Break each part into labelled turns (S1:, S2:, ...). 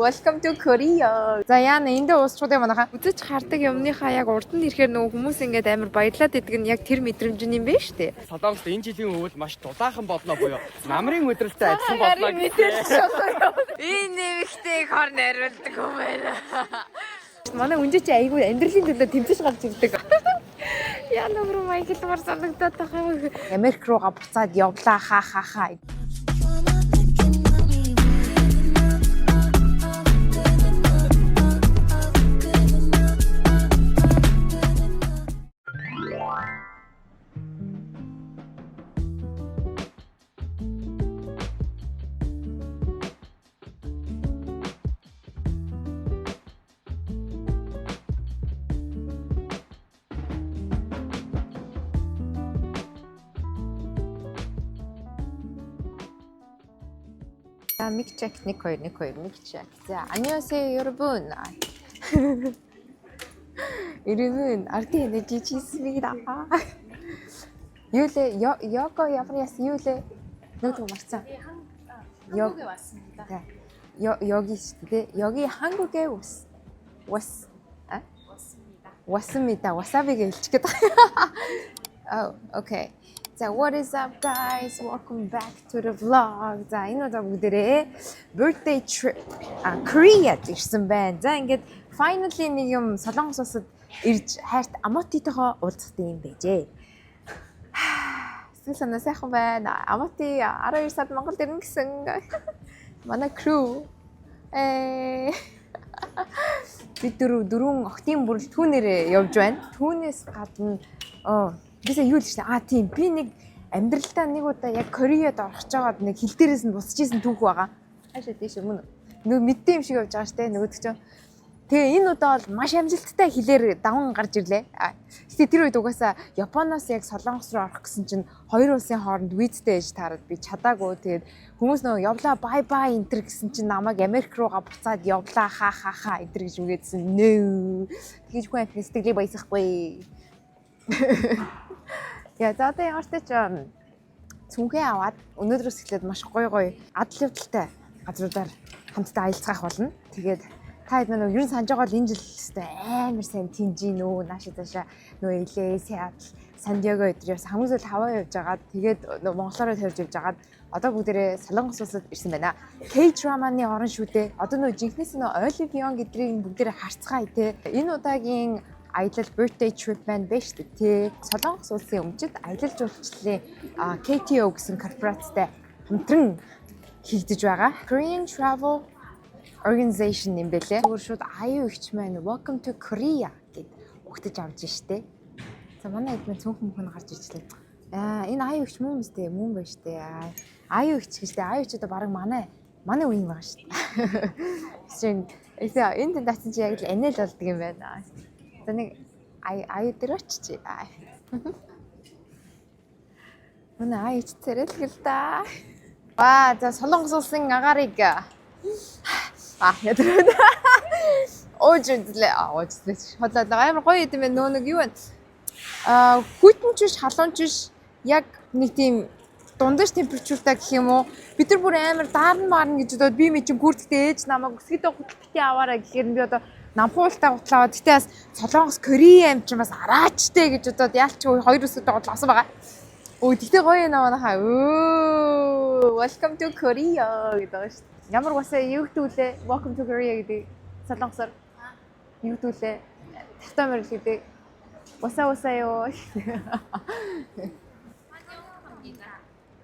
S1: Welcome to Korea. За яа энд уусчуудын манайха үзэж хардаг юмныхаа яг урд нь ирэхээр нөгөө хүмүүс ингээд амар баярлаад идэг нь яг тэр мэдрэмж юм байна шүү дээ.
S2: Солонгост энэ жилийн өвөл маш дулаахан болно буюу намрын өдрөлтөй адилхан болно гэдэг.
S1: Энэ нэмэгтэй хор найруулдаг юм байна. Манай үнжи чи айгүй амьдралын төлөө тэмцэж гарч ирдэг. Яа нөмөр майклмар санагдаад байгаа. Америк руугаа буцаад явлаа хаа. 믹체크 믹체크. 자, 안녕하세요, 여러분. 이름은 RT 에너지 지스입니다. 유래 여거 야프리아스 유래 너도 맞죠?
S3: 한국에 왔습니다.
S1: 네. 여기 있는데 여기 한국에 왔습니다. 와사비가 일찍 Oh, okay. 자, what is up, guys? Welcome back to the vlog. 자, энэ удаа бүгдээрээ birthday trip Koreaд ирсэн байна. За, ингээд finally нэг юм Солонгос улсад ирж хайрт Амотитойгоо уулзах юм байжээ. Сэтгэл санаа сайхан байна. Амоти 12 сард Монголд ирнэ гэсэн манай crew. Бид дөрвөн октийн бүрэл түүнээрээ явж байна. Түүнээс гадна бисаа юу л шүү дээ. Тийм. Би нэг амьдралдаа нэг удаа яг Кореад орох гэж байгаад нэг хил дээрээс нь бусч ийсэн түүх байгаа. Хаашаа тийш өмнө. Нөгөө мэддэг юм шиг явж байгаа штэ нөгөөд чинь. Тэгээ энэ удаа бол маш амжилттай хилээр даван гарч ирлээ. Гэтэ тэр үед угаасаа Японоос яг Солонгос руу орох гэсэн чинь хоёр улсын хооронд визтэй ээж таарад би чадаагүй. Тэгээд хүмүүс нөгөө явлаа бай энтер гэсэн чинь намайг Америк руугаа буцаад явлаа хаа энтер гэж үгээдсэн. Нөө. Тэгэж хүн амт сэтгэлийг баясахгүй. Яа, за одоо ямартай ч цүнхээ аваад өнөөдрөөс эхлээд маш гоё адал явдалтай газруудаар хамтдаа аялцгаах болно. Тэгээд та хэд мань юу санаж байгаа бол энэ жил өстой амар сайн тинжин нөө наашаа цаашаа нөө илээ Сиэтл, Сан-Диего өдрөөс хамгийн сүүл хаваа явж агаад тэгээд Монголоор төрж явж агаад одоо бүгдээрээ Солонгос улсад ирсэн байна. K-драманы орон шүү дээ. Одоо нөө жинхнээс нөө Olive Young гэдрийг бүгдээрээ харцгаая те. Энэ удаагийн аялал birthday trip байна биш үү те. Солонгос улсын өмчөд аялал жуулчлалын KTO гэсэн корпорацтай хамтран хийгдэж байгаа. Korean Travel Organization юм бэлээ. Өөр шууд аюу ихч маань Welcome to Korea гэд угтаж авч штэ. За манай хэд мэн цөөнх мөнх гарч ирчлээ. Энэ аюу ихч мөн үстэй мөн байна штэ. Аюу ихч гэжтэй аюу ихч одоо баг манай үеийн байгаа штэ. Гэсэн энэ тэнцэн чи яг л анил болдго юм байна. За нэг аюу дээр очиж. Манай аюу ч царэлгэл да. За Солонгос улсын агарыг ядраад. Ожидлээ. Хотлоо амар гоё юм байна. Нөө нэг юу вэ? Хүйтэн ч биш, халуун ч биш. Яг нэг тийм дундаж температуртай гэх юм уу? Бид нар бүр амар даарна гэж бодоод би мэ чи гүрдтэй ээж намайг өсгөдөө хөтөлбөртэй аваарай гэхээр би одоо нампуултаа готлаа. Тэгтээ бас Солонгос Корея юм чинь бас араачтэй гэж бодоод яалч хоёр өсгөдөө готлоосон байгаа. Тэгтээ гоё юм аа. Welcome to Korea гэдэг шүү. Ямар басаа юу гэдүүлээ? Welcome to Korea гэдэг Солонгосоор юу гэдүүлээ? Тавтамар гэдэг. Усаа ёо.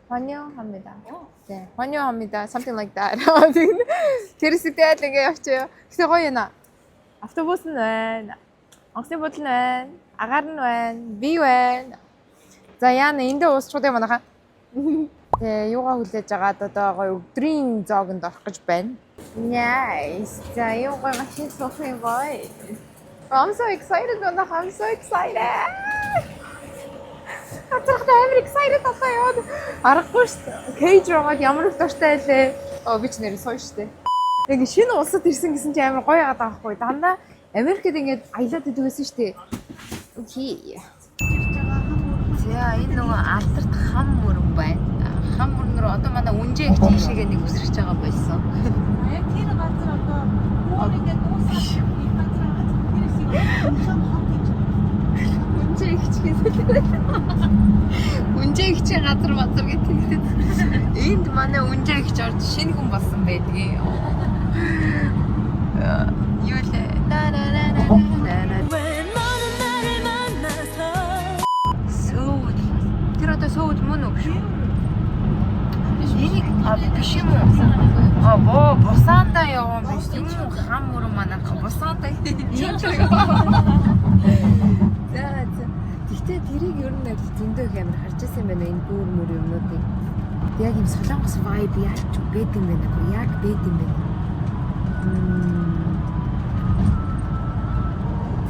S1: 환영합니다. 네, 환영합니다. Something like that. тэрсэтэй л ингээ явчихъя. Гэтэ гоё юм аа. Автобус нь байна. Онгоцны бодол нь байна. Агаар нь байна. Би байна. За яана эндээ уусчуудын манайха. Тэгээ юугаа хүлээж агаад одоо гоё өдрийн зоогонд орох гэж байна. Nice. За юу гоё машин суух юм гоё. I'm so excited. I'm so excited. I'm excited одоо яа. Аргагүй шүү дээ. K-драмад ямар их дуртай байлээ. Би ч нэрээ сууж штэ. Нэг шинэ улсад ирсэн гэсэн чи амар гоё яагаад байгаа хгүй. Дандаа Америкт ингээд аялаад идэг байсан штэ. Окей. За энэ нөгөө алдарт хам мөрөн байна. Хам мөрнөр одоо манай үнжээ гэж ийшээгээ нэг үсрэж байгаа байсан.
S3: Яг тэр газар одоо
S1: Үнжээ ихчийн газар газар гэдэг. Энд манай үнжээ ихч орж шинэ хүн болсон байдгийг. Юу лээ? Сүүл. Тэр одоо сүүл мөн үү? Энийг биш юм уу? Боо бусаанда яваа юм биш. Юм хам мөр манайх бусаанда юм шиг. Гэхдээ тэрийг ер нь зөндөө их амар харж байсан юм байна энэ бүр мөр юмнуудыг. Яг юм солонгос vibe яалч бэд юм байна. Яг бэд юм байна.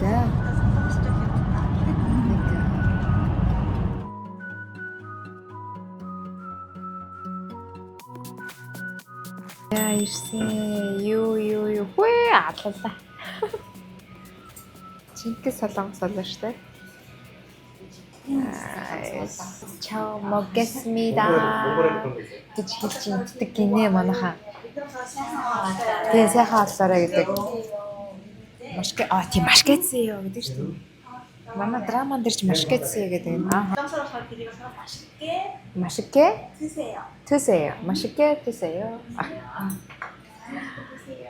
S1: За. Яа ирсэн. Юу. Хөөе аллаа. Чингис солонгос болоо штэ. Чао 먹겠습니다. гэж хэлж интдэг гинэ манайхаа. Тэгээ сайхан аллаарай гэдэг. Тийм машкетсеё гэдэг шүү дээ. Манай драман дээр ч машкетсеё гэдэг юм. Машке 드세요. 맛있게 드세요.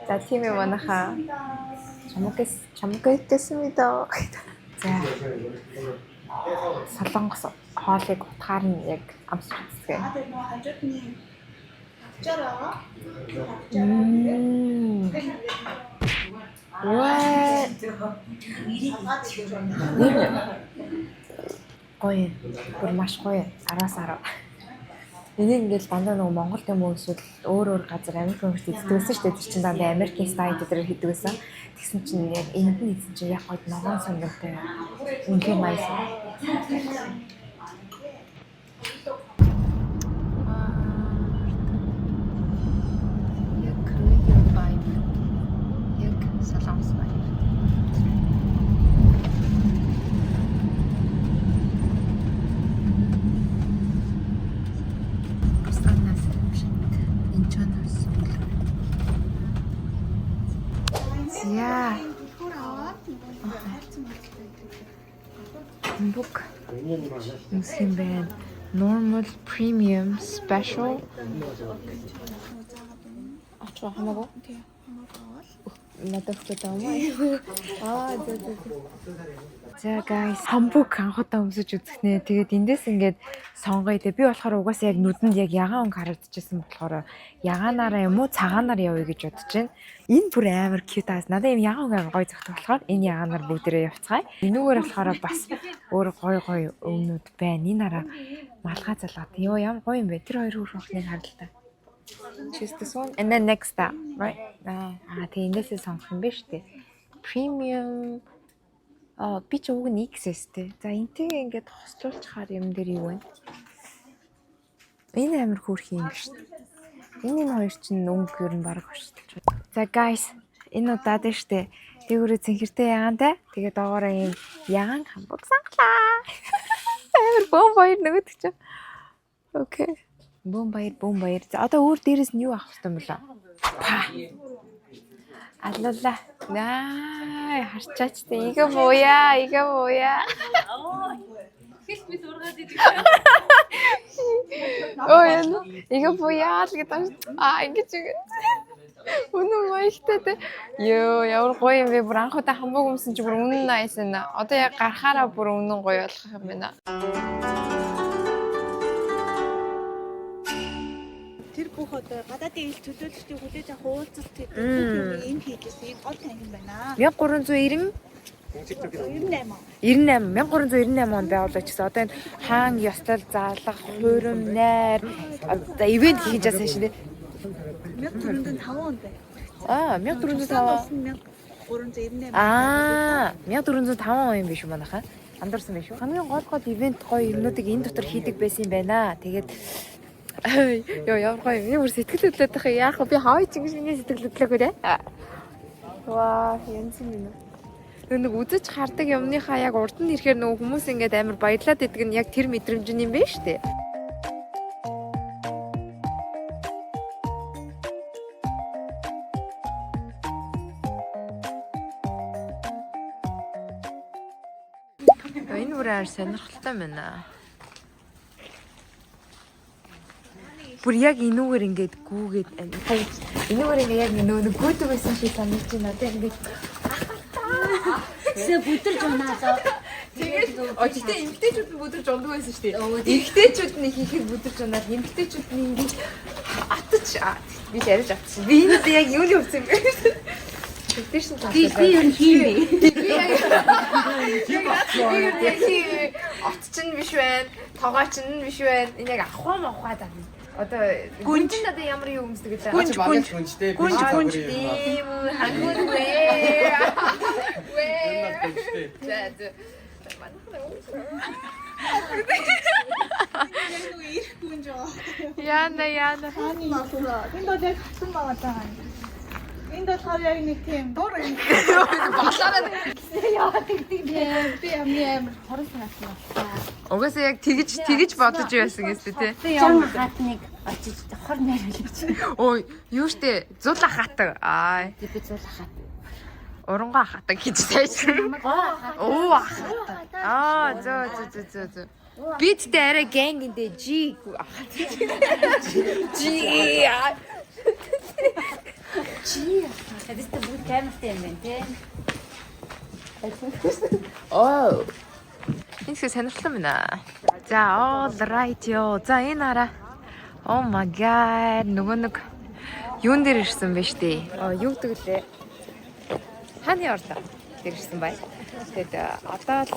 S1: 자, 팀의 манайхаа 잘 먹겠습니다. За. Солонгос хоолыг утгаар нь яг амсч үзье. Гоё. Бүр маш гоё. 10-10. Энийг ингээл дандаа нөгөө Монгол юм уу эсвэл өөр газар Америк хөрт иддэгсэн шүү дээ. Тэр чинь дандаа Америкийн стайл дээр хийдэг байсан. Тэгсэн чинь яг энд нь идсэн чинь яг гоё ногоон сонготой. Үнхээр nice. Яг Korean vibe. Яг солонгос vibe. Yeah. Book. Muslim band. Normal, premium, special. Ачаа хамаагүй. Надад хөтөө аа. За guys, хамбуг анхудаа өмсөж үзэхнэ. Тэгээд эндээс ингээд сонгоё. Би болохоор угаасаа яг нүдэнд яг ягаан өнгө харагдчихсан болохоор ягаанаараа юм уу цагаанаар явъя гэж бодож байна. Энэ бүр амар cute аа. Надад юм ягаан өнгө гоё зөгтөх болохоор энэ ягаанаар бүгдээрээ явцгаая. Энүүгээр болохоор бас өөр гоё өмнөд байна. Энэ араа малгай залгаад. Йоо ямар гоё юм бэ. Тэр хоёр хүүхнийг харалтаа. Choose this one and then next that, right? Тэгээ эндээсээ сонгох юм биш үү? Premium би ч уг нь XS-тэй. За энтэйгээ ингээд хослуулж хаар юм дээр юу вэ? Энэ амар хөөрх юм биш үү? Энэ хоёр чинь өнгө ер нь бараг хослуулж байна. За guys, энэ удаад нь штэ. Тэгвэрээ цэнхэртэй ягаантай. Тэгээ доогоороо юм ягаан хамбуг санглаа. Амар бом баяр нөгөөд чинь. Окей. Бом баяр. За одоо өөр дээрээс нь юу авах хэрэгтэй юм болоо? Аллаа. Харчаач тэ. Игэ 뭐야?
S3: Хэл би зургаад идэг.
S1: Игэ 뭐야 л гэдэг. Ингэж үнэн баяртай тэ. Йоо, ямар гоё юм бэ? Бүр анхудаа хамбуг өмсөн чи бүр үнэн nice байна. Одоо яг гарахаараа бүр үнэн гоё болох юм байна.
S4: Тэр бүх одоо гадаадын ил төлөөлөлтийн хүлээж авах уулзалт гэдэг бүх юм хийлээсэн гол танхим байна.
S1: 1390 1398 онд байгуулж гэсэн. Одоо энэ хаан ёстол заалах, хуурам найр одоо ивент хийж байгаа шин тий.
S4: 1405 онд бай.
S1: 1405. 1405 он юм биш үү манайхаа? Андарсан биш үү? Хамгийн гол ивент гоё юмнуудыг энэ дотор хийдэг байсан юм байна. Тэгээд ёо ямар гоё юм. Бүр сэтгэл хөдлөд байх яах вэ? Би хавь чинь шинэ сэтгэл хөдлөөгүй дээ. Ваа, янз юм. Нэг үзэж хардаг юмныхаа яг урд нь ирэхээр нөгөө хүмүүс ингээд амар баярлаад идэг нь яг тэр мэдрэмж юм байна шүү дээ. Энэ бүр амар сонирхолтой байна. Бүр яг энүүгээр ингээд гүүгээд энүүгээр ингээд яг нөө гүйдэг байсан шиг санагдаж байна. Одоо ингээд
S3: Сэ бүдэрж унаалаа.
S1: тэгээд гэхдээ эмгтээчүүд нь бүдэрж ундаг байсан шүү дээ. Эмгтээчүүд нь хийхэд бүдэрж унаад эмгтээчүүд нь ингээд атаж би ярьж авчихсан. Би энэ яг юуны үсэн бэ? Эмгтээч нь
S3: Би юу хийм бэ?
S1: От чинь биш байна. Тогооч нь биш байна. Энэ яг авахаа даа. Одоо гүнж надад ямар юу өмсдөг вэ?
S2: Гүнж гүнжтэй.
S1: Гүнж ийм хангун вэ? За. Яна.
S4: Хааны малуура. Энд бол яг хатсан байгаа даа. Энд болохоор яг нэг тийм дур юм. Би амар хорон санагдсан байна.
S1: Угаасаа яг тэгж бодож байсан гэсэн тий.
S3: Жан хатныг очиж хор найруулж.
S1: Ой, юу штэ? Зулаа хатаг. Аа.
S3: Би зулах хат.
S1: Урангуй хатаг гэж сайжрав. Оо хатаг. Аа, зөө. Бидтэй арай гэнгиндээ G.
S3: Тэдэстэ бүгд камертай юм байна тий.
S1: Оо. Инсээ сонирхолтой байна. За, all right ёо. За, энэ хараа. Oh my god. Нэг юун дээр ирсэн бэ штэ. Юу гэдэг лээ? Хааны ордоо дээр ирсэн бай. Тэгээд одоо л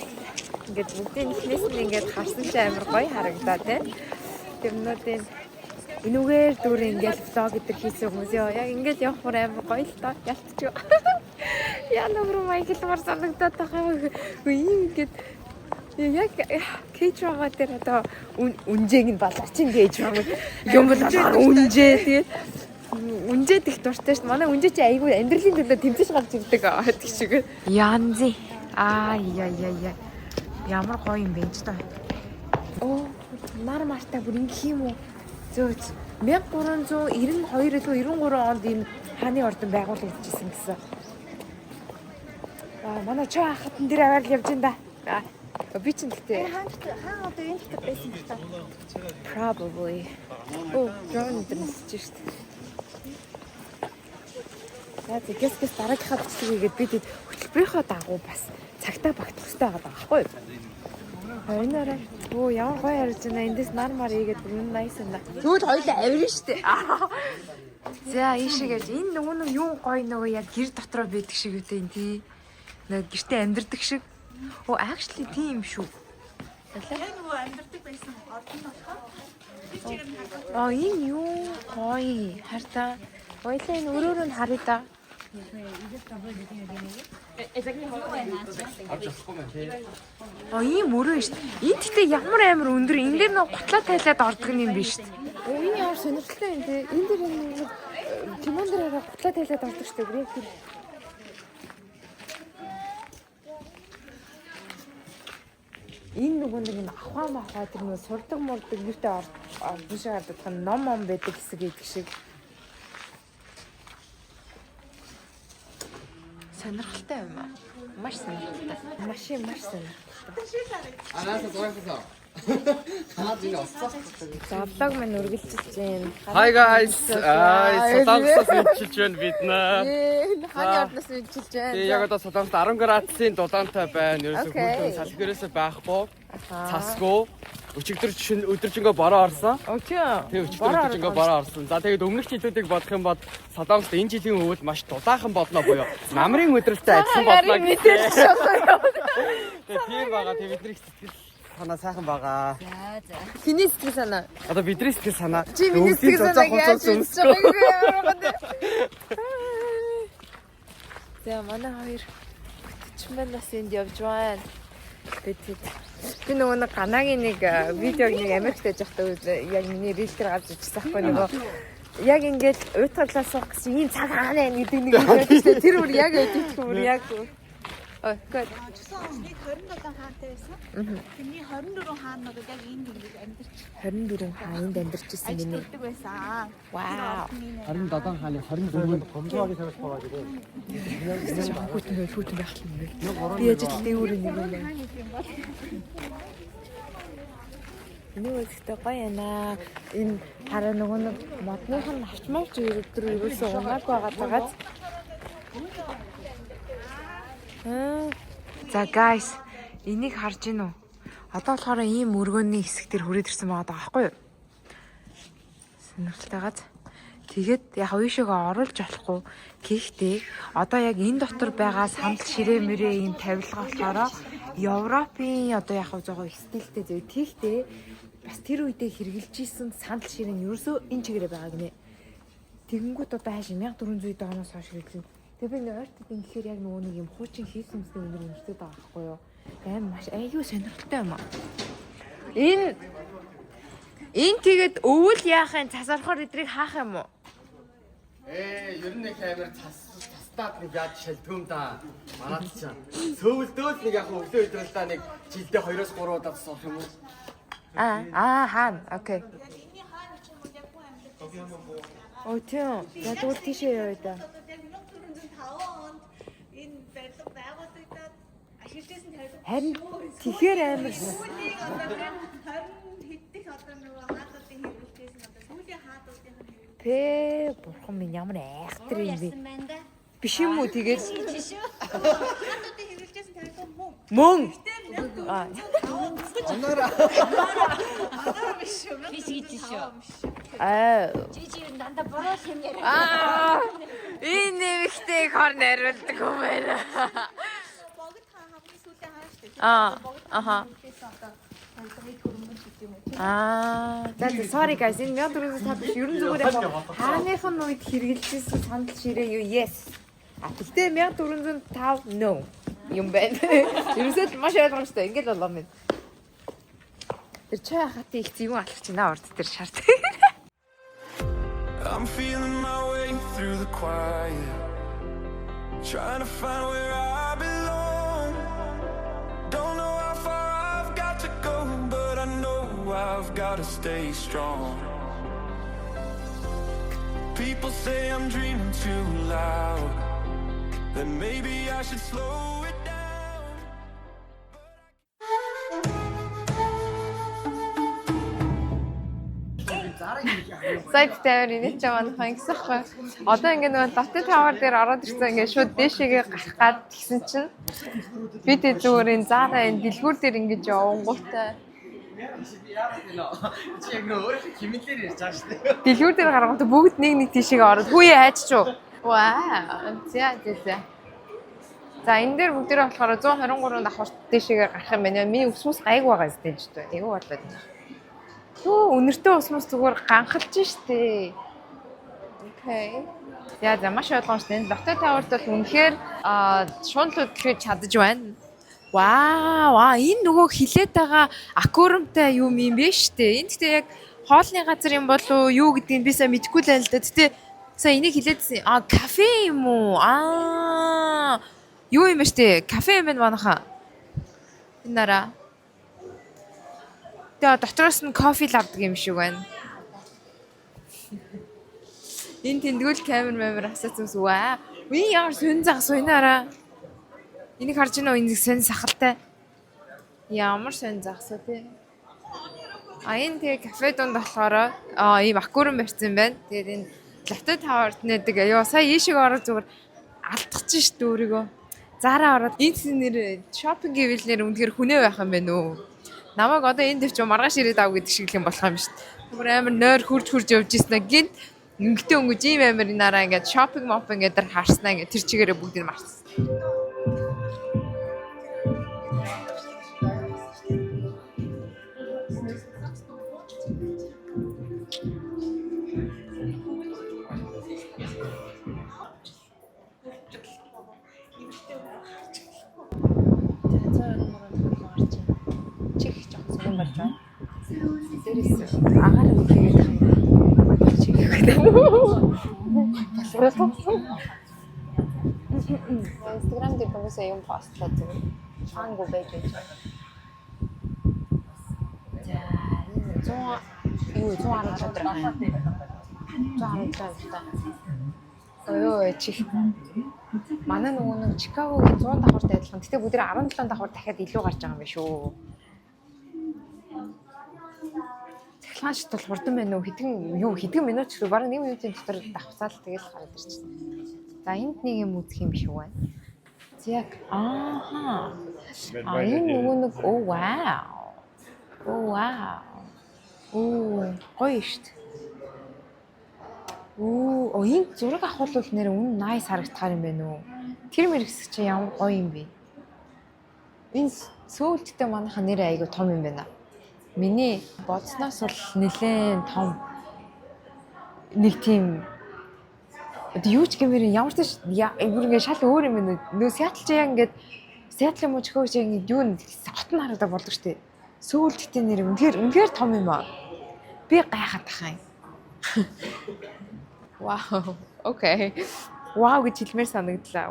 S1: ингээд бүгдийн эхнээс нь ингээд харсан чи амар гоё харагдаа тий. Тэрнүүдийн энүүгээр дүр ингээд влог гэдэг хийсэн хүмүүс ёо. Яг ингээд явах бүр амар гоё л тоо. Ялцчих. Яа нөмөр Майкл мар санагдаад байгаа. Үгүй ингээд яг K-drama дээр одоо үнжээг нь баларч ингэж байгаа юм бол үнжээ тэгээд үнжээд их дуртай шүү дээ. Манай үнжээ чи айгүй амьдралын төлөө тэмцэж гарч ирдэг гэдэг шиг. Янзи. Яа. Ямар гоё юм бэ ч таа. Оо, нар мартай бүр ингэх юм уу? Зөөц 1392 илүү 93 онд ийм хааны ордон байгуулагдчихсан гэсэн. Манай чаа хатан дээр аваад явж энэ да. Би ч гэхдээ
S4: Хаан одоо энэ дотор байсан гэж байна.
S1: probably. Оо, drone дэсэж шүү дээ. За тэгээс дараагийнхаа бичлэгийг бид хөтөлбөрийнхөө дагуу бас цагтаа багтах хэрэгтэй байгаа байхгүй юу? Хоёроо оо ямар гоё ярьж байна. Эндээс нар мар ийгээд юм nice байна. Тэгвэл хоёулаа авирна шүү дээ. За ийшээгээ энэ нөгөө юу гоё нөгөө яг гэр дотроо байдаг шиг үү энэ тий. Нэг гэртээ амьдэрдэг шиг. Оо actually тийм шүү.
S4: Яг нөгөө амьдардаг байсан ордон болохоор
S1: Энэ юу гоё харта. Хоёлаа энэ өрөөрөө нь харъя да. Ийм өрөө шүү дээ. Энд гэхдээ ямар амар өндөр. Энэ дээр нэг гутлаа тайлаад ордог юм биш үү? Энэ ямар сонирхолтой юм те. Энэ дээр нэг тимон дээр гутлаа тайлаад ордог шүү дээ. Яг тэр энэ нөгөө нэг авахаа тэр нөгөө сурдаг мурдаг юутай биш гадаг ном байдаг хэсэг гэдэг шиг. Сонирхолтой юм аа. Маш сонирхолтой. Маш сонирхолтой.
S2: Анаасаа зурагсаа.
S1: За влог маань үргэлжилж байна.
S2: Hi guys. Солонгосоос мэдчилж байна бид наа.
S1: Хааны ордоос мэдчилж байна.
S2: Тэгээ яг одоо Солонгост 10 градусын дулаантай байна. Ерөөсөө хүнтэй салхирээсээ байхгүй. Цасгүй. Өчигдөржингөө бороо орсон. Тэгээ өчигдөржингөө бороо орсон. За тэгээд өмнөх жилүүдийг бодох юм бол Солонгост энэ жилийн өвөл маш дулаахан болно буюу намрын өдрөлтөй адилхан болно гэж. Тэгээ тийм байгаа. Тэгээ бидний сэтгэл санаа сайхан байгаа.
S3: За.
S1: Хиний сэтгэл санаа?
S2: Одоо бидний сэтгэл санаа.
S1: Чи миний сэтгэл санааг яаж үзэж байгаа юм? За манай хоёр хөтчмэнээс энд явж байна. Би нөгөө нэг ганагийн нэг видеог нэг Америкт яж байхдаа яг миний рил дээр гарч ирсэн байхгүй нөгөө яг ингээд уйтгалаа суух гэсэн ийм цаг хаана байна гэдэг нэг видео тийм тэр бүр яг өдөрт бүр яг Good.
S4: Чусан нэг 27 хаантай байсан. Тэрний 24 хаанууд яг энд ингэж амьдарч
S1: 24 хаанд амьдарчсэн гинэ.
S4: ажилладаг байсан.
S1: Вау.
S2: 27 хааны 24-нд
S5: 검소하게 생각해가지고
S1: Хүүтэн байх юм бэ? Би ажил дээгүүр нэг юм байна. Энэ үстэй гоё яана. Энэ хараа нөгөө нэг модных нь авчмаарч өдөр ерөөсөө унааг байгаадагаас. За guys, энийг харж гин үү? Одоо болохоор ийм өргөний хэсэг дээр хүрээд ирсэн байгаа байхгүй юу? Сонирхолтойгаз. Тэгээд яг уушаагаа оруулж болохгүй. Гэхдээ одоо яг энэ дотор байгаа сандал ширээ мөрөө ийм тавилга болохоор Европын одоо яг зогоо стилтэй зөв. Тэгтээ бас тэр үедээ хэрглэж исэн сандал ширээ нь ерөөсөө энэ чигээрээ байгаа гинэ. Тэгэнгүүт одоо хааш 1400 оноос хойш хэрэглэн. Тэгээ би ойртод ингэхээр яг нөгөө нэг юм хуучин хийсэн юмстай өндөр өнөртэй байгаа байхгүй юу? Аим маш аюу сонирхолтой юм аа. Энэ тэгээд өвөл яахын цасархаар эдрийг хаах юм уу?
S2: ер нь нэг камер цастаад нэг яаж шалдгүй юм да. Манайд ч сөөвлдөө л нэг яг өглөө өдрөл та нэг жилдээ 2-3 удаа цасах юм уу?
S1: Хаана. Окей.
S4: энэний хаан ч юм уу яг бүх амьдарч
S1: Оо тийм. Яг үл тийшээ яваа да.
S4: 1405 онд энэ барилга байгуулагдаад ашиглажсэн тавилга
S1: Харин тэгэхээр амар
S4: 20 хэддэх одоо нөгөө хаадуудын хэрэглэжсэн одоо сүүлийн хаадуудын
S1: Пэ бурхан минь ямар айхтар юм бэ?
S3: Ярьсан байна да.
S1: Биш юм уу тэгээд
S4: хаадуудын хэрэглэжсэн тавилга
S1: мөн
S3: Биш гэж шүү. Жижиг юм дандаа буруу юм яриа.
S1: энэ нэмэгтэй хор нариулдаг юм байна.
S4: богд хамгийн сүүлийн хаан шүү дээ.
S1: За sorry guys, энэ 1400 биш ерөн зүгээр яг хааныхан үед хэрэгжилсэн сандал ширээ юу yes. Гэхдээ 1405 no юм байна. Ерөөсөө маш ойлгомжтой. Ингээд болоо минь. Тэр чай хат их зүг алах чинь урд тэр шарт.
S6: I'm feeling my way through the quiet, trying to find where I belong. Don't know how far I've got to go, but I know I've got to stay strong. People say I'm dreaming too loud, that maybe I should slow it down.
S1: Сайд тавар инеч чамд хангасахгүй. Одоо ингээд нөгөө Lotte Tower дээр ороод ирсэн ингээд шууд дээшээгээ гарах гад тэгсэн чинь би тэ зүгээр энэ Zara энэ дэлгүүр дээр ингээд явангуутай.
S2: Чи яг нөө химэлээр ярьж байгаа шүү дээ.
S1: Дэлгүүр дээр гаргахад бүгд нэг тийшээгээ ороод хүүе хайччуу. Вау. За. За энэ дээр бүгдээ болохоор 123 давхар дээшээгээ гарах юм байна. Миний өсмөс гайг байгаа зү ч дээ. Эйгүү болоод. Түү өнөртөө усмас зүгээр ганхалж штэ. Окей. За маш ойлгомжтой. Lotte Tower-д бол үнэхээр шунлууд гэхэд чадаж байна. Вау, энэ нөгөө хилээд байгаа аквариумтай юм бэ штэ. Энд гэхдээ яг хоолны газар юм болов юу гэдгийг би сайн мэдэхгүй л байна л да. Гэтэ сая энийг хилээдсэн. Кафе юм уу? Юу юм бэ штэ? Кафе юм байна манайха. Энэ нараа. Тэгээ дотроос нь кофе л авдаг юм шиг байна. Энэ тэмдгүүл камер асаацсан үсвэ. Үе яар сөн загас уйнараа. Энийг харж байна уу? Энэ сөн сахалтай. Ямар сөн загас вэ те? Энэ тэгээ кафе донд болохоор ийм аквариум барьсан байна. Тэгээд энэ Lotte Tower-д нэдэг. Ёо сая ийшээ ороод зүгээр алдчихж штэ өөрийгөө. Zara ороод энэ нэр шопинг гэвэл нэр үнэхээр хүнээ байх юм байна уу? Намайг одоо энэ дэвч маргааш ирээд ав гэдэг шиг юм болох юм шүү дээ. Бүр амар нойр хурж явж ирсэн гинт өнгөтэй өнгөж ийм амар нараа ингээд шопинг ингээд харснаа ингээд тэр чигээрээ бүгдийг марцсан. Агаар үгээд чигээр. Instagram дээр хүмүүсээ юм постлаад зүгээр. Шангу байж байж. За, энэ 110 доллар байна. 110 доллар. Ой чих. Манай нөгөө нэг Чикагогийн 100 давхартай адилхан. Гэтэ бүгд 17 давхар дахиад илүү гарч байгаа юм биш үү? Цахилгаан шит бол хурдан байна уу? Хэдэн минут ч гэсэн бараг 1 минутын дотор давхцаал тэгэл гараад ирчихсэн. За энд нэг юм үзэх юм биш үү байна. Яг ааха. Энэ нөгөө нэг вау. Гоё шүү дээ. Энэ зураг авах бол нэр үнэн nice харагдахаар юм байна уу? Тэр мэрэгс чи ямар гоё юм бэ? Энэ сөүлттэй манайха нэр айгу том юм байна. Миний бодсноос бол нэлээд том нэг тийм юу ч гэмээр ямар ч ингээ шал өөр юм байна. Нөө Сиэтл чи яг ингээд Сиэтл юм уу Чикаго чи ингээ юу хот нь харагдаад болдог шүү дээ. Сөүлттэй нэр үнэхээр том юм аа. Би гайхаад тахаа юм. Вау. Окей. Вау гэж хэлмээр санагдлаа.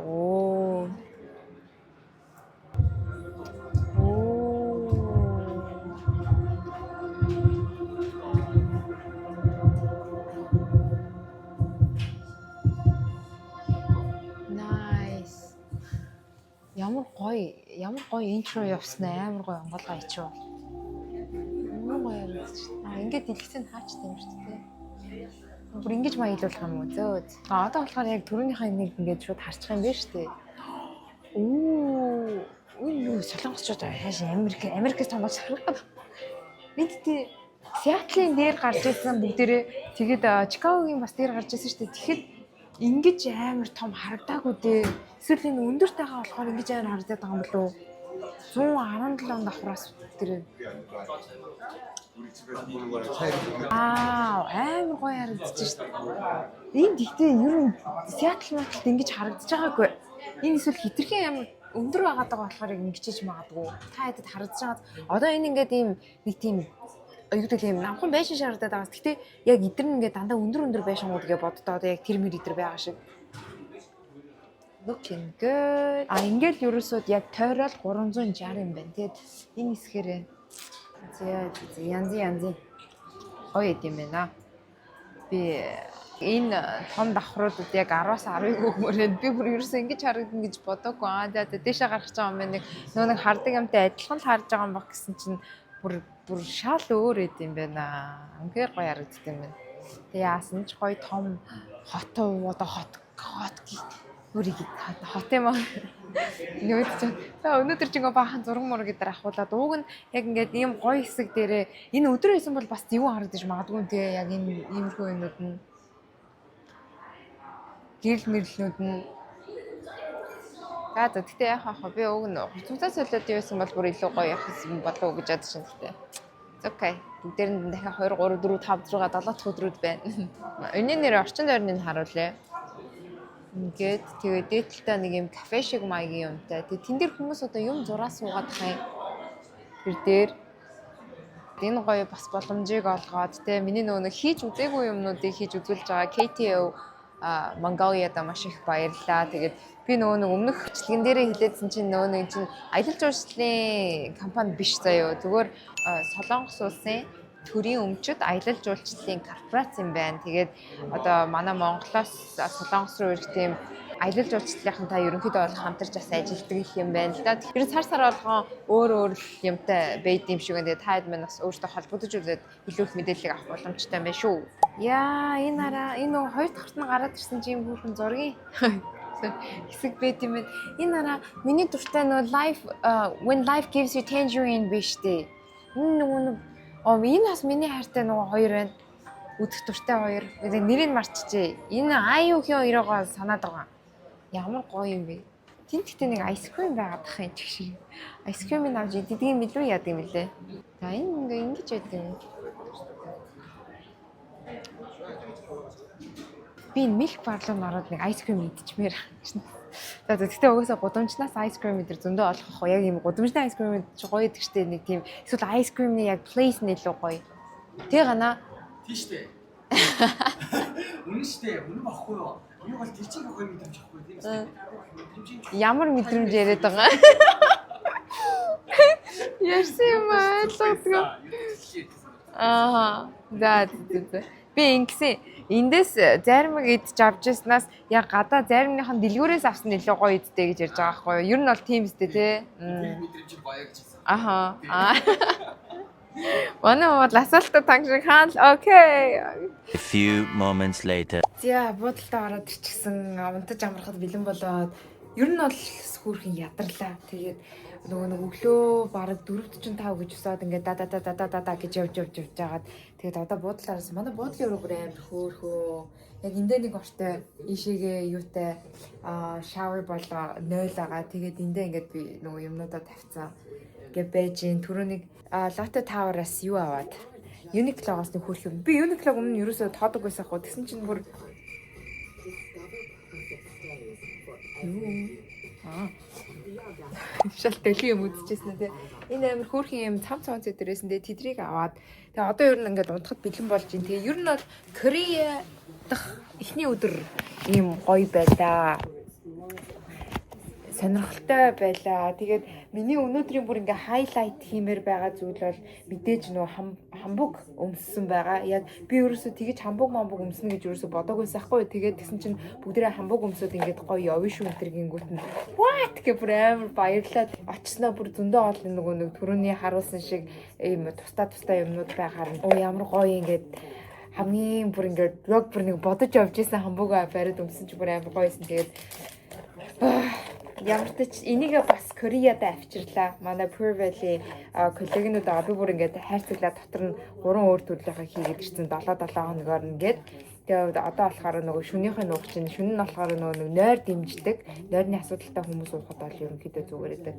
S1: Nice. Ямар гоё интро явсан амар гоё онгоолгоо ичүү. Ямар гоё юм бэ? Ингээд дэлгэцэн хаачтай юм шүү дээ. Бүр ингэж маялуулах юм уу зөө. Одоо болохоор яг түрүүнийхээ нэг ингэж шууд харчих юм байна шүү дээ. Энэ солонгосчууд хааш Америкээс томооч харагдав. Мэдтээ Сиэтлын дээр гарч ирсэн бүгдээрээ тэгээд Чикагогийн бас дээр гарч ирсэн шүү дээ. Тэгэхэд ингэж амар том харагдаагүй дээ. Эсвэл энэ өндөртэйгаа болохоор ингэж амар харагдаад байгаа юм болов уу? 117 давхраас тэр амар гоё харагдаж шүү дээ. Энэ гэхдээ ер нь Сиэтл мátалд ингэж харагдаж байгаагүй. Энэ эсвэл хитрхэн амар өндөр байгаад байгаа болохоор ингэчиж магадгүй. Та хэдэд харагдаж байгаа. Одоо энэ ингээд ийм нэг тийм аюултай юм намхан байшин шаардаад байгаа. Гэхдээ яг эдэр нь ингээд дандаа өндөр байшингууд гэж боддоо одоо яг тэр мэр эдэр байгаа шиг. Looking good. Ингээл ерөөсөө яг тойрол 360 юм байна. Тэгэд энэ хэсгээрээ янзи гоё юм байна. Би энэ том давхруудад яг 10-аас 10-ыг өгмөрөөд би бүр ерөөсөө ингэж харагдана гэж бодоогүй. За дээшээ гарах гэж байгаа юм байна. Нэг хардаг юмтай адилхан л харж байгаа юм баг гэсэн чинь бүр шал өөр юм байна. Үнэхээр гоё харагддаг юм байна. Тэгээ яасан ч гоё том хот одоо хот өөрийг хот юм аа. Нөөд чинь өнөөдөр чинь баахан зураг мураг гэдэр ахуулаад ууг нь яг ингээд ийм гоё хэсэг дээрээ энэ өдөр байсан бол бас юу харагдаж магадгүй тэгээ яг энэ иймэрхүү юмнууд нь гэрэл мэрлнүүд нь за тэгтээ яах вэ би уг нь хуцаас солиод явсан бол бүр илүү гоё явах юм болов уу гэж бодож байна тэгтээ. Окей. Бүгдээр нь дахиад 2 3 4 5 6 7 өдрүүд байна. Өнөө нэр орчин тойрныг харуулъя. Ингээд тэгээд дээдлээ нэг юм кафе шиг маягийн юмтай. Тэгээд тэн дээр хүмүүс одоо юм зураа суугаад байгаа юм. Тэр дээр энэ гоё бас боломжийг олгоод те миний нөгөө хийж үзээгүй юмнуудыг хийж үзүүлж байгаа KTO Монголиада маш их баярлалаа. Тэгээд би нөгөө өмнөх хөтөлгөн дээрээ хэлээдсэн чинь нөгөө чинь аялал жуулчлалын компани биш заяо. Зүгээр Солонгос улсын төрийн өмчөд аялал жуулчлалын корпорац юм байна. Тэгээд одоо манай Монголоос Солонгос руу ирэх тийм аялал жуулчлалынхантай ерөнхийдөө бол хамтарч бас ажилладаг юм байна л да. Тэр сар болгон өөр юмтай байд юм шиг байна. Тэгээд таад маань бас өөртөө холбогдож үзээд илүү их мэдээлэл авах боломжтой байна шүү. Яа, энэ нөгөө хоёр дахьт нь гараад ирсэн чинь хүүхэн зургийн хэсэг байт юм байна. Энэ араа миний дуртай нөгөө life when life gives you tangerine биш дээ. Энэ энэ бас миний хайртай нөгөө хоёр байна. Үдх дуртай хоёр. Нэрийг марччихъя. Энэ аюухийн хоёроо санаад байгаа. Ямар гоё юм бэ. Тэнт ихтэй нэг айскрим байгаад ах юм чиг шиг. Айскримыг авч иддэг юм илүү яадаг юм лээ. За энэ ингэж байдаг юм. Би milk bar руу ороод нэг айскрим идчихмээр байна. За тэгтээ угаасаа гудамжнаас айскрим идэр зөндөө олох яг юм гудамжны айскрим ч гоё идэг штэ нэг тийм эсвэл айскримны яг place нь илүү гоё. Тэг гана.
S2: Тийштэй. Үнэн штэ. Үнэн багхгүй юу? Би бол тэр чинь гоё мэдрэмж авахгүй тийм.
S1: Ямар мэдрэмж яриад байгаа. Ярьсан юм ойлгохгүй. За. Би ингэсэн эндээс заримыг идж авч яснаас яг гадаа заримных нь дэлгүүрээс авсан илүү гоё идтэй гэж ярьж байгаа байхгүй юу? Ер нь бол тийм үстэй тий.
S2: Мэдрэмж баяа гэж хэлсэн.
S1: Манай бол асуултаа танг шиг хаана окей.
S5: A few moments later.
S1: За буудалтаа ороод ирчихсэн. Унтаж амархад бэлэн болоод ер нь бол хүүрхэн ядарлаа. Тэгээд нөгөө өглөө бараг 4:45 гэж усаад ингээд да гэж явж жагаад тэгээд одоо буудлаараас манай буудлын өрөө бүр амар хөөхөө. Яг эндээ нэг ортой ийшээгээ юутай шавер болоо 0 байгаа. Тэгээд эндээ ингээд би нөгөө юмнуудаа тавьцсан. Ингээд байж ин түрүүнийг Lotte Tower-аас юу аваад Uniqlo-гоос нэг хөөрхөн. Би Uniqlo өмнө ерөөсөө тоодог байсан хөө. Тэгсэн чинь бүр шал дэлхий юм үзчихсэн тий. Энэ амар хөөрхөн юм цам дээрээсэндээ тэдрийг аваад тэгээ одоо ер нь ингээд унтахад бэлэн болж ин. Тэгээ ер нь бол Корея дахь эхний өдөр ийм гоё байлаа. Сонирхолтой байлаа. Тэгээд миний өнөөдрийн бүр ингээ хайлайт хиймээр байгаа зүйл бол мэдээж нөө хамбуг өмссөн байгаа. Яг би ерөөсөө тэгэж хамбуг өмснө гэж ерөөсөө бодоагүйсэн хгүй. Тэгээд тэгсэн чинь бүгдээ хамбуг өмсөд ингээд гоё явна шүү энэ гингүүт нь. What гэх бүр амар баярлаад очсноо бүр зөндөө олон нөгөө нэг түрүүний харуулсан шиг ийм тустай юмнууд байхаар оо ямар гоё ингээд хамгийн бүр ингээд блог бүр нэг бодож явж исэн хамбугаа бариад өмсөн чи бүр амар гоёсэн. Тэгээд ямар ч энийг бас Кореяд авчирлаа. Манай Pure Valley коллегнууд байгаа. Би бүр ингээд хайрцаглаа дотор нь 3 өөр төрлийнхаа хийгээд ирсэн 7 хоногоор ингээд. Тэгээд одоо болохоор нөгөө шөнийхөө нуух чинь шөнө нь болохоор нөгөө нэг нойр дэмждэг. Нойрны асуудалтай хүмүүс уухад бол ерөнхийдөө зүгээр байдаг.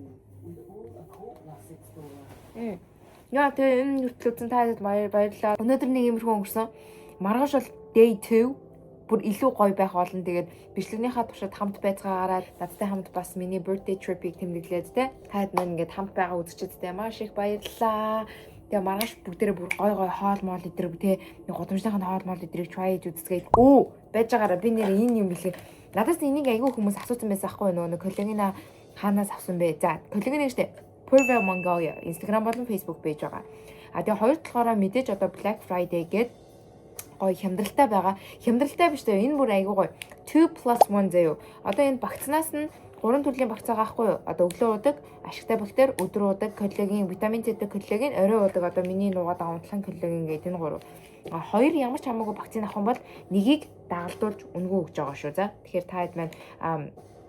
S1: Яа тэгээ энэ хөтлөцөн таад баярлалаа. Өнөөдөр нэг иймэрхүү өнгөрсөн. Маргааш бол day 2 бүр илүү гоё байх болно. Тэгээд бичлэгнийхаа туршид хамт байцгаагаараа надтай хамт бас миний birthday trip-ийг тэмдэглээд те. Таад маань ингээд хамт байгаа үзэгчдэдээ маш их баярлалаа. Тэгээ маргааш бүгдээрээ бүр гоё хоол моол идрэг те. Нэг гудамжныхаа хоол моол идрэг try хийж үзцгээе. Байж байгаараа би нэр энэ юм бэлээ. Надаас энийг айгүй хүмүүс асуусан байсан байхгүй нөгөө коллагена хаанаас авсан бэ? За, коллагена гэжтэй Pure Valley Mongolia Instagram болон Facebook пэйж байгаа. Тэгээ хоёр талаараа мэдээж одоо Black Friday гээд гоё хямдралтай байгаа. Хямдралтай биш дээ. Энэ бүр айгүй гоё. 2+1 заяа. Одоо энэ вакцинаас нь 3 төрлийн вакцина байхгүй юу? Одоо өглөө удаг, ашигтай бактери, өдөр удаг, коллаген, витамин С-тэй коллаген, орой удаг одоо миний нуугаад унтлан коллаген гэдэг энэ 3. Хоёр ямар ч хамаагүй вакцины авах юм бол нэгийг дагалдуулж өнгөө өгж байгаа шүү. За. Тэгэхээр та хэд маань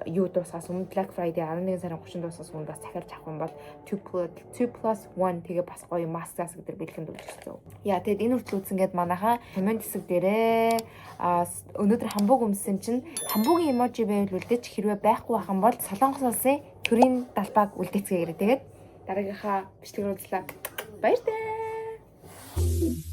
S1: юу дуусгаас өмнө Black Friday 11 сарын 30 дуусгаас өмнө бас захиалж авах юм бол 2+1 тэгээ бас гоё маскаас гэдэг бэлгэнд үлдчихсэн. Яа тэгээд энэ хүртэл үзсэнгээд манайхаа коммент хэсэг дээрээ өнөөдөр хамбуг өмссөн чинь хамбугийн эможи байвал үлдээч хэрвээ байхгүй байх юм бол Солонгос улсын төрийн далбааг үлдээцгээе гэрээ. Тэгээд дараагийнхаа бичлэгээр уулзлаа. Баяр таа.